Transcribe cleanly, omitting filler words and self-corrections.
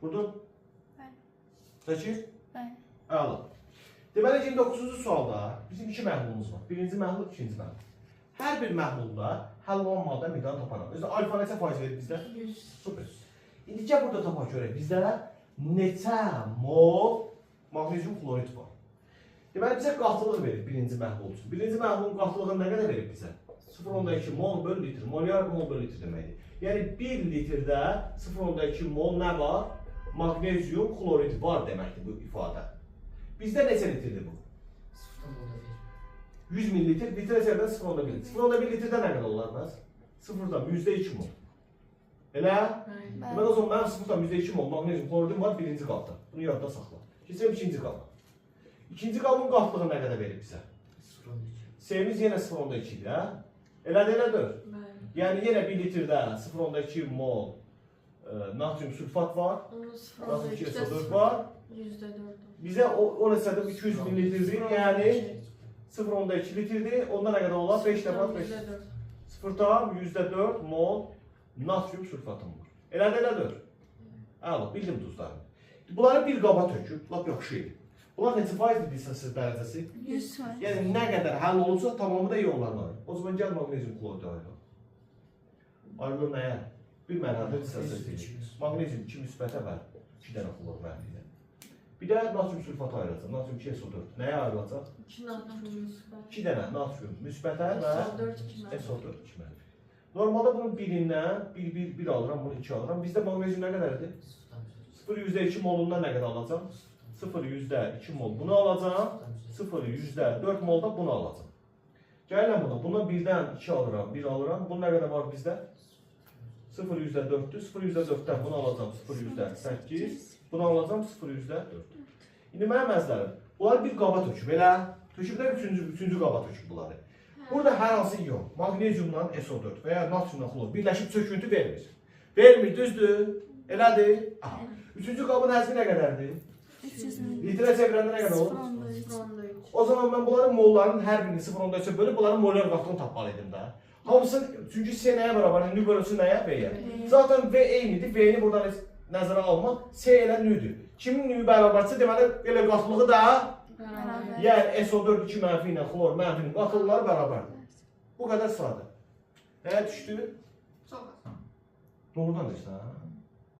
Vurdun? Bəli. Çəkir? Bəli. Əla. Deməli 29-cu sualda bizim iki məhlulumuz var. Birinci məhlul, ikinci məhlul. Hər bir məhlulda həll olan malda miqdarını taparam. Özü alfa neçə faiz verir bizdə? 100. Super. İndi gəl burada tapaq görək. Bizdə neçə mol maqnezium klorid var? Deməli bizə qatılıq verir birinci məhlul üçün. Birinci məhlulun qatılığı nə qədər verir bizə? 0,2 mol bölü litr. Molyar mol bölü litr deməkdir. Yəni 1 litrdə 0,2 mol nə var? Maqnezium klorid var deməkdir bu ifadə. Bizdə neçə litrdir bu? 100 mililitr, litrə çevirdən 0,1 litr. 0,1 litrdə nə qədər olar bəs? 0'dan %2 mol. Elə? Deməli o zaman mənim 0'dan %2 mol maqnezium kloridim var birinci qabda. Bunu yadda saxla. Keçirəm ikinci qaba. İkinci qabın qatlığı nə qədər verir bizə? 0,2. S'miz yenə 0,2-dir, hə? Elədir, elədir. Yəni yenə 1 litrdə 0,2 mol natrium sülfat var. Natrium SO4 var. %4. Bizə o neçədir? 200 mililitrdir. Yəni 0,2 litrdir. Onda nə qədər olar? 5 dəfə 5. 0,4 mol natrium sülfatım var. Elədir, elədir. Əla, bildim duzlarını. Bunları bir qaba töküb, lap yaxşı idi. Bunlar neçə faiz dedirsən siz dərəcəsi? 100%. Yəni nə qədər həll olursa tamamı da iyonlarlar. O zaman gəl maqnezium kloridi ayrılır. Ayrılır nəyə? Bir mərhələdə dissosiasiya edilir. Maqnezium 2 müsbətə və 2 dənə klor mənfiyə. Bir də natrium sülfatı ayrılacaq. Natrium 2 SO4. Nəyə ayrılacaq? 2 dənə natrium müsbətə və SO4 2 mənfi. Normalda bunun birindən 1 alıram, bunu 2 alıram. Bizdə maqnezium nə qədərdir? 0,2 molundan nə qədər alacam? 0,2 mol bunu alacam. 0,4 mol da bunu alacam. Gəlin buna. Buna 1-dən 2 alıram, 1 alıram. Bunun nə qədər var bizdə? 0,4'dür. 0,4'dən bunu alacam 0,8. Bunu alacam 0,4. İndi mənim əzlərim. Bunları bir qaba töküb. Elə töküblər üçüncü qaba töküb bunları. Burada hər hansı iyon, maqneziumdan SO4 və ya natriumdan klor birləşib çöküntü vermir. Vermir, düzdür? Elədir? Aha. Üçüncü qabın həzmi nə qədərdir? 300 ml. Litrə çevirəndə nə qədər olur? 0,3. O zaman mən bunların mollarının hər birini 0,3'e bölüb bunların molar qatılığını tapmalıydım da. Hamısı, çünki C nəyə bərabər? Nü bölünsün nəyə? V-yə. Zaten V eynidir. V-ni buradan nəzərə alma. C ilə nüdür. Kimin nü bərabərsə deməli elə qatılığı da yəni SO4 2 mənfi ilə xlor mənfinin qatılıqları bərabərdir. Bu qədər sadə. Nəyə düşdü? Çox az. Doğrudan düşdü, hə?